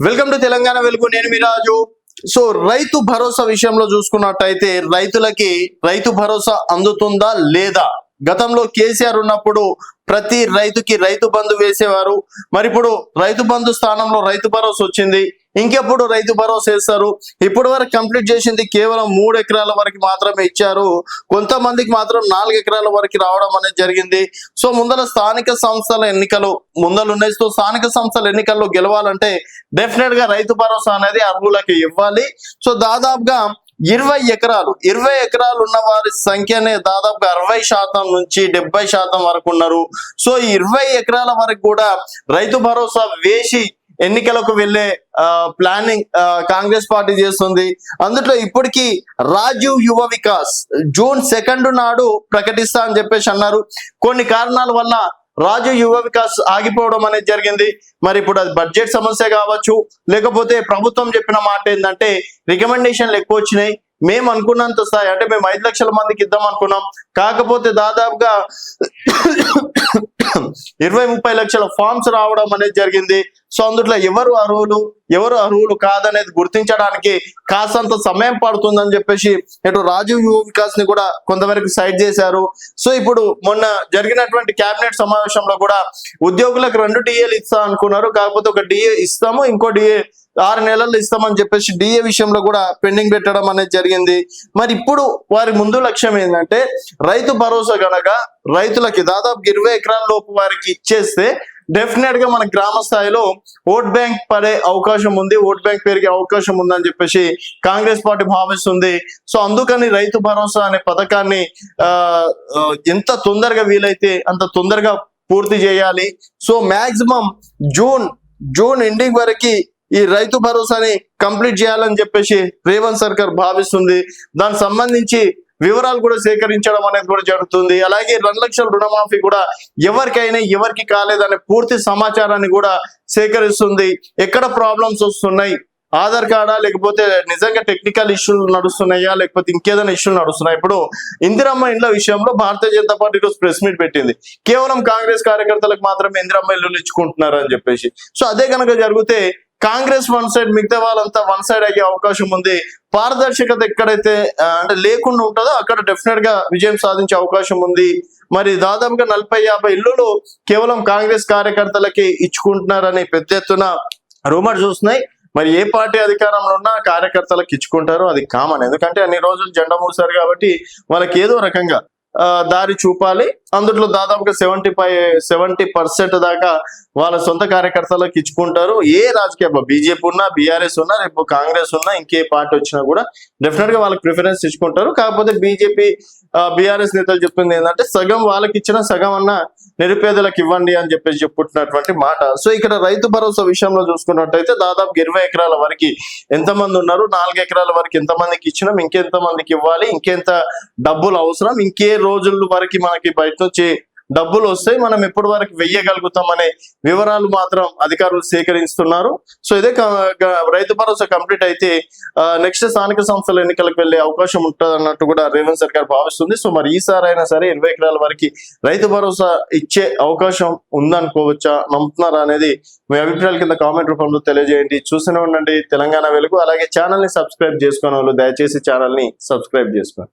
Welcome to Telangana వెలుగు. నేను మీ రాజు. So Rythu Bharosa విషయంలో చూసుకున్నట్టయితే రైతులకి రైతు భరోసా అందుతుందా లేదా? గతంలో కేసీఆర్ ఉన్నప్పుడు ప్రతి రైతుకి రైతు బంధు వేసేవారు. మరి ఇప్పుడు రైతు బంధు స్థానంలో రైతు భరోసా వచ్చింది. ఇంకెప్పుడు రైతు భరోసా వేస్తారు? ఇప్పటి వరకు కంప్లీట్ చేసింది కేవలం 3 ఎకరాల వరకు మాత్రమే ఇచ్చారు. కొంతమందికి మాత్రం 4 ఎకరాల వరకు రావడం అనేది జరిగింది. సో ముందర స్థానిక సంస్థల ఎన్నికలు ముందలున్నాయి. సో స్థానిక సంస్థల ఎన్నికల్లో గెలవాలంటే డెఫినెట్ గా రైతు భరోసా అనేది అర్హులకి ఇవ్వాలి. సో దాదాపుగా 20 ఎకరాలు ఉన్న వారి సంఖ్యనే దాదాపుగా 60% నుంచి 70% వరకు ఉన్నారు. సో ఈ 20 ఎకరాల వరకు కూడా రైతు భరోసా వేసి ఎన్నికలకు వెళ్లే ప్లానింగ్ కాంగ్రెస్ పార్టీ చేస్తుంది. అందులో ఇప్పటికీ రాజీవ్ యువ వికాస్ జూన్ 2 నాడు ప్రకటిస్తా అని చెప్పేసి అన్నారు. కొన్ని కారణాల వల్ల రాజీవ్ యువ వికాస్ ఆగిపోవడం అనేది జరిగింది. మరి ఇప్పుడు అది బడ్జెట్ సమస్య కావచ్చు, లేకపోతే ప్రభుత్వం చెప్పిన మాట ఏంటంటే రికమెండేషన్లు ఎక్కువ వచ్చినాయి. మేము అనుకున్నంత స్థాయి అంటే మేము 5 లక్షల మందికి ఇద్దాం అనుకున్నాం. కాకపోతే దాదాపుగా 20-30 లక్షల ఫామ్స్ రావడం అనేది జరిగింది. సో అందులో ఎవరు అర్హులు కాదనేది గుర్తించడానికి కాసంత సమయం పడుతుందని చెప్పేసి ఇటు రాజీవ్ యువ వికాస్ ని కూడా కొంతవరకు సైడ్ చేశారు. సో ఇప్పుడు మొన్న జరిగినటువంటి కేబినెట్ సమావేశంలో కూడా ఉద్యోగులకు 2 డిఏలు ఇస్తా అనుకున్నారు. కాకపోతే ఒక డిఏ ఇస్తాము, ఇంకో డిఏ 6 నెలల్లో ఇస్తామని చెప్పేసి డిఏ విషయంలో కూడా పెండింగ్ పెట్టడం అనేది జరిగింది. మరి ఇప్పుడు వారి ముందు లక్ష్యం ఏంటంటే రైతు భరోసా గనక రైతులకి దాదాపు 20 ఎకరాల లోపు వారికి ఇచ్చేస్తే డెఫినెట్ గా మన గ్రామ స్థాయిలో ఓట్ బ్యాంక్ పడే అవకాశం ఉంది, ఓట్ బ్యాంక్ పెరిగే అవకాశం ఉందని చెప్పేసి కాంగ్రెస్ పార్టీ భావిస్తుంది. సో అందుకని రైతు భరోసా అనే పథకాన్ని ఎంత తొందరగా వీలైతే అంత తొందరగా పూర్తి చేయాలి. సో మాక్సిమం జూన్ ఎండింగ్ వరకు ఈ రైతు భరోసాని కంప్లీట్ చేయాలని చెప్పేసి రేవంత్ సర్కార్ భావిస్తుంది. దానికి సంబంధించి వివరాలు కూడా సేకరించడం అనేది కూడా జరుగుతుంది. అలాగే 2 లక్షల రుణమాఫీ కూడా ఎవరికి కాలేదనే పూర్తి సమాచారాన్ని కూడా సేకరిస్తుంది. ఎక్కడ ప్రాబ్లమ్స్ వస్తున్నాయి, ఆధార్ కార్డా లేకపోతే నిజంగా టెక్నికల్ ఇష్యూలు నడుస్తున్నాయా లేకపోతే ఇంకేదైనా ఇష్యూలు నడుస్తున్నాయి. ఇప్పుడు ఇందిరమ్మ ఇండ్ల విషయంలో భారతీయ జనతా పార్టీ ఈరోజు ప్రెస్ మీట్ పెట్టింది. కేవలం కాంగ్రెస్ కార్యకర్తలకు మాత్రమే ఇందిరమ్మ ఇల్లు ఇచ్చుకుంటున్నారు అని చెప్పేసి. సో అదే కనుక జరిగితే కాంగ్రెస్ వన్ సైడ్, మిగతా వాళ్ళంతా వన్ సైడ్ అయ్యే అవకాశం ఉంది. పారదర్శకత ఎక్కడైతే అంటే లేకుండా ఉంటుందో అక్కడ డెఫినెట్ గా విజయం సాధించే అవకాశం ఉంది. మరి దాదాపుగా 40-50 ఇల్లులు కేవలం కాంగ్రెస్ కార్యకర్తలకి ఇచ్చుకుంటున్నారని పెద్ద ఎత్తున రూమర్ చూస్తున్నాయి. మరి ఏ పార్టీ అధికారంలో ఉన్నా కార్యకర్తలకు ఇచ్చుకుంటారు, అది కామన్. ఎందుకంటే అన్ని రోజులు జెండా మూసారు కాబట్టి వాళ్ళకి ఏదో రకంగా దారి చూపాలి. అందులో దాదాపుగా 70% దాకా వాళ్ళ సొంత కార్యకర్తలకు ఇచ్చుకుంటారు. ఏ రాజకీయ బీజేపీ ఉన్నా, బీఆర్ఎస్ ఉన్నా, రేపు కాంగ్రెస్ ఉన్నా, ఇంకే పార్టీ వచ్చినా కూడా డెఫినెట్ గా వాళ్ళకి ప్రిఫరెన్స్ ఇచ్చుకుంటారు. కాకపోతే బీజేపీ బీఆర్ఎస్ నేతలు చెప్పింది ఏంటంటే సగం వాళ్ళకి ఇచ్చిన సగం అన్న నిరుపేదలకు ఇవ్వండి అని చెప్పేసి చెప్పుకుంటున్నటువంటి మాట. సో ఇక్కడ రైతు భరోసా విషయంలో చూసుకున్నట్టయితే దాదాపు 20 ఎకరాల వరకు ఎంతమంది ఉన్నారు, 4 ఎకరాల వరకు ఎంతమందికి ఇచ్చినాం, ఇంకెంత మందికి ఇవ్వాలి, ఇంకెంత డబ్బులు అవసరం, ఇంకే రోజుల వరకు మనకి బయట నుంచి డబ్బులు వస్తాయి, మనం ఎప్పటి వరకు వెయ్యగలుగుతాం అనే వివరాలు మాత్రం అధికారులు సేకరిస్తున్నారు. సో ఇదే రైతు భరోసా కంప్లీట్ అయితే నెక్స్ట్ స్థానిక సంస్థల ఎన్నికలకు వెళ్లే అవకాశం ఉంటుంది అన్నట్టు కూడా రేవంత్ సర్కార్ భావిస్తుంది. సో మరి ఈసారి అయినా సరే 20 ఎకరాల వరకు రైతు భరోసా ఇచ్చే అవకాశం ఉందనుకోవచ్చా, నమ్ముతున్నారా అనేది మీ అభిప్రాయాల కింద కామెంట్ రూపంలో తెలియజేయండి. చూస్తూనే ఉండండి తెలంగాణ వెలుగు. అలాగే ఛానల్ ని సబ్స్క్రైబ్ చేసుకునే వాళ్ళు దయచేసి ఛానల్ ని సబ్స్క్రైబ్ చేసుకోండి.